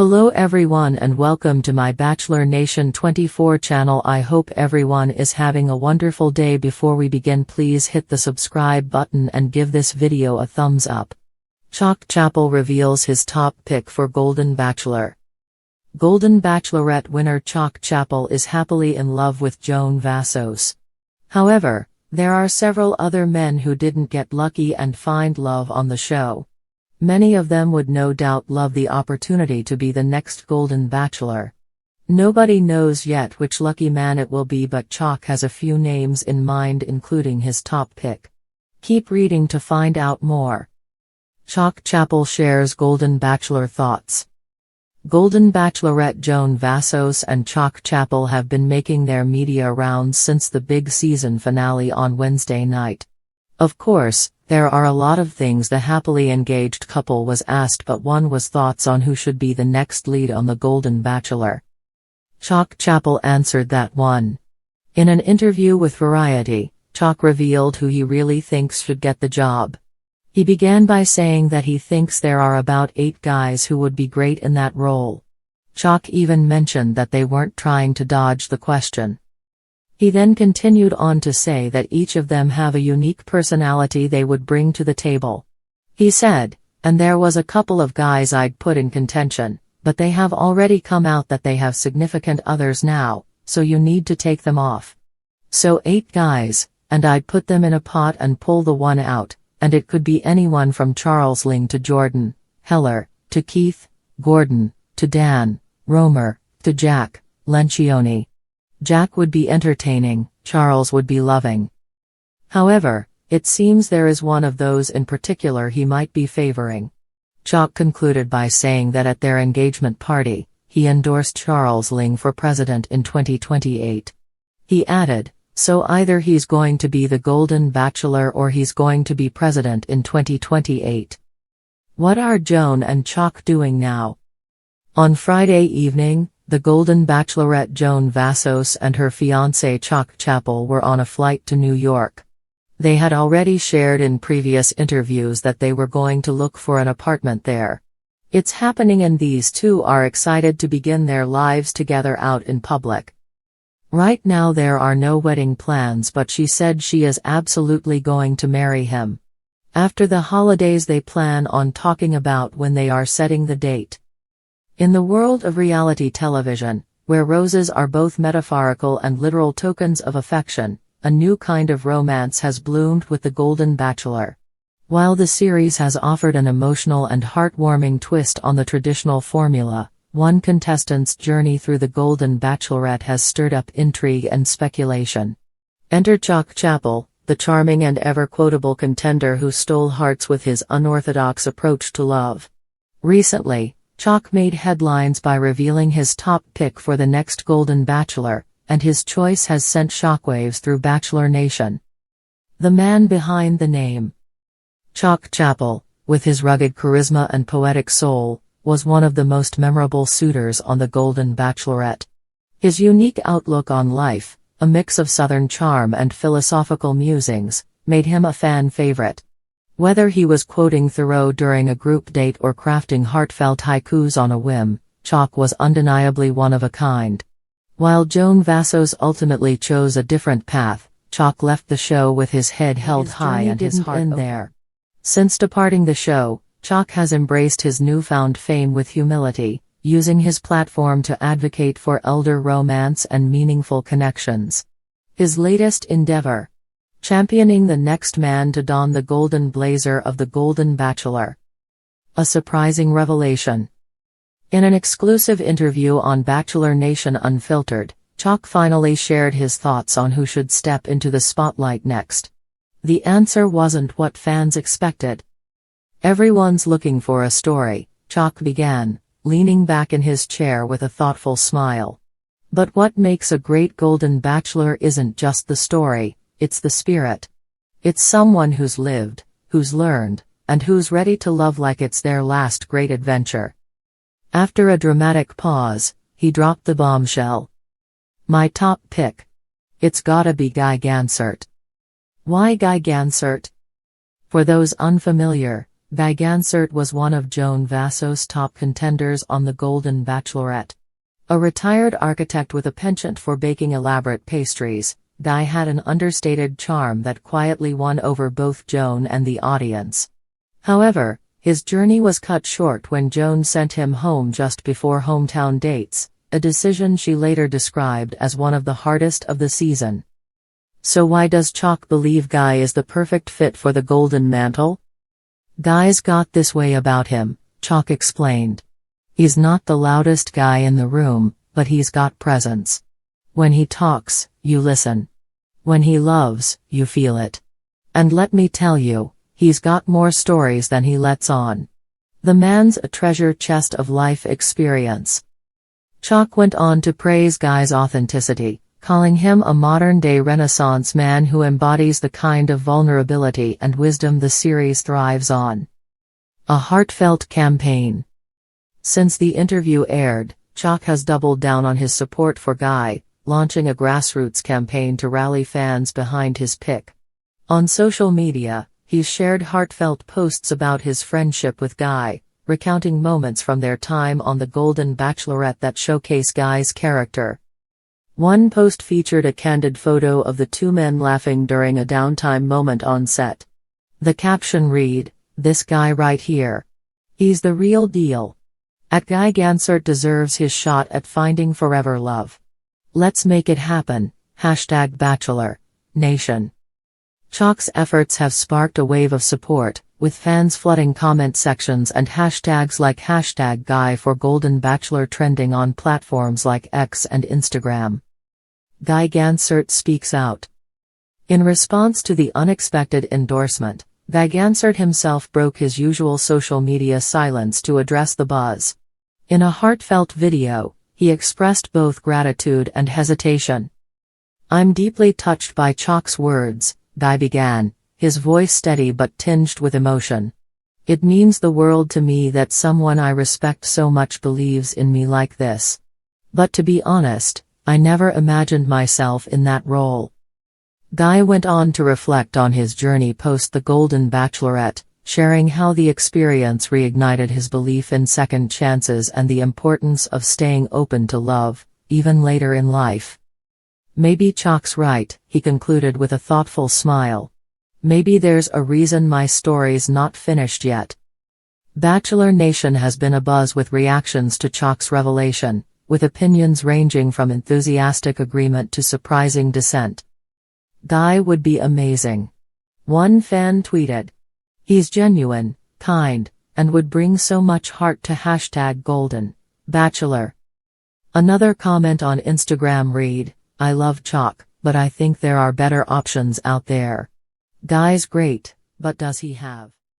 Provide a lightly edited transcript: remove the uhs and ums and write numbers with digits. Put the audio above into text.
Hello everyone and welcome to my Bachelor Nation 24 channel. I hope everyone is having a wonderful day. Before we begin, please hit the subscribe button and give this video a thumbs up. Chock Chapple reveals his top pick for Golden Bachelor. Golden Bachelorette winner Chock Chapple is happily in love with Joan Vassos. However, there are several other men who didn't get lucky and find love on the show. Many of them would no doubt love the opportunity to be the next Golden Bachelor. Nobody knows yet which lucky man it will be, but Chock has a few names in mind, including his top pick. Keep reading to find out more. Chock Chapple shares Golden Bachelor thoughts. Golden Bachelorette Joan Vassos and Chock Chapple have been making their media rounds since the big season finale on Wednesday night. Of course, there are a lot of things the happily engaged couple was asked, but one was thoughts on who should be the next lead on the Golden Bachelor. Chock Chapple answered that one. In an interview with Variety, Chock revealed who he really thinks should get the job. He began by saying that he thinks there are about 8 guys who would be great in that role. Chock even mentioned that they weren't trying to dodge the question. He then continued on to say that each of them have a unique personality they would bring to the table. He said, and there was a couple of guys I'd put in contention, but they have already come out that they have significant others now, so you need to take them off. So 8 guys, and I'd put them in a pot and pull the one out, and it could be anyone from Charles Ling to Jordan, Heller, to Keith, Gordon, to Dan, Romer, to Jack, Lencioni. Jack would be entertaining, Charles would be loving. However, it seems there is one of those in particular he might be favoring. Chock concluded by saying that at their engagement party, he endorsed Charles Ling for president in 2028. He added, so either he's going to be the Golden Bachelor or he's going to be president in 2028. What are Joan and Chock doing now? On Friday evening, the Golden Bachelorette Joan Vassos and her fiancé Chock Chapple were on a flight to New York. They had already shared in previous interviews that they were going to look for an apartment there. It's happening and these two are excited to begin their lives together out in public. Right now there are no wedding plans, but she said she is absolutely going to marry him. After the holidays they plan on talking about when they are setting the date. In the world of reality television, where roses are both metaphorical and literal tokens of affection, a new kind of romance has bloomed with the Golden Bachelor. While the series has offered an emotional and heartwarming twist on the traditional formula, one contestant's journey through the Golden Bachelorette has stirred up intrigue and speculation. Enter Chock Chapple, the charming and ever-quotable contender who stole hearts with his unorthodox approach to love. Recently, Chock made headlines by revealing his top pick for the next Golden Bachelor, and his choice has sent shockwaves through Bachelor Nation. The man behind the name. Chock Chapple, with his rugged charisma and poetic soul, was one of the most memorable suitors on the Golden Bachelorette. His unique outlook on life, a mix of Southern charm and philosophical musings, made him a fan favorite. Whether he was quoting Thoreau during a group date or crafting heartfelt haikus on a whim, Chock was undeniably one of a kind. While Joan Vassos ultimately chose a different path, Chock left the show with his head held high and his heart open. There. Since departing the show, Chock has embraced his newfound fame with humility, using his platform to advocate for elder romance and meaningful connections. His latest endeavor: championing the next man to don the golden blazer of the Golden Bachelor. A surprising revelation. In an exclusive interview on Bachelor Nation Unfiltered, Chock finally shared his thoughts on who should step into the spotlight next. The answer wasn't what fans expected. Everyone's looking for a story, Chock began, leaning back in his chair with a thoughtful smile. But what makes a great Golden Bachelor isn't just the story, it's the spirit. It's someone who's lived, who's learned, and who's ready to love like it's their last great adventure. After a dramatic pause, he dropped the bombshell. My top pick. It's gotta be Guy Gansert. Why Guy Gansert? For those unfamiliar, Guy Gansert was one of Joan Vasso's top contenders on The Golden Bachelorette. A retired architect with a penchant for baking elaborate pastries, Guy had an understated charm that quietly won over both Joan and the audience. However, his journey was cut short when Joan sent him home just before hometown dates, a decision she later described as one of the hardest of the season. So why does Chock believe Guy is the perfect fit for the Golden Mantle? Guy's got this way about him, Chock explained. He's not the loudest guy in the room, but he's got presence. When he talks, you listen. When he loves, you feel it. And let me tell you, he's got more stories than he lets on. The man's a treasure chest of life experience. Chock went on to praise Guy's authenticity, calling him a modern-day Renaissance man who embodies the kind of vulnerability and wisdom the series thrives on. A heartfelt campaign. Since the interview aired, Chock has doubled down on his support for Guy, launching a grassroots campaign to rally fans behind his pick. On social media, he's shared heartfelt posts about his friendship with Guy, recounting moments from their time on The Golden Bachelorette that showcase Guy's character. One post featured a candid photo of the two men laughing during a downtime moment on set. The caption read, "This guy right here. He's the real deal. Guy Gansert deserves his shot at finding forever love. Let's make it happen. #Bachelor Nation." Chock's efforts have sparked a wave of support, with fans flooding comment sections and hashtags like #Guy4Golden trending on platforms like X and Instagram. Guy Gansert speaks out. In response to the unexpected endorsement, Guy Gansert himself broke his usual social media silence to address the buzz. In a heartfelt video, he expressed both gratitude and hesitation. "I'm deeply touched by Chock's words," Guy began, his voice steady but tinged with emotion. "It means the world to me that someone I respect so much believes in me like this. But to be honest, I never imagined myself in that role." Guy went on to reflect on his journey post The Golden Bachelorette, sharing how the experience reignited his belief in second chances and the importance of staying open to love, even later in life. "Maybe Chock's right," he concluded with a thoughtful smile. "Maybe there's a reason my story's not finished yet." Bachelor Nation has been abuzz with reactions to Chock's revelation, with opinions ranging from enthusiastic agreement to surprising dissent. "Guy would be amazing." One fan tweeted. "He's genuine, kind, and would bring so much heart to #Golden Bachelor." Another comment on Instagram read, "I love Chock, but I think there are better options out there. Guy's great, but does he have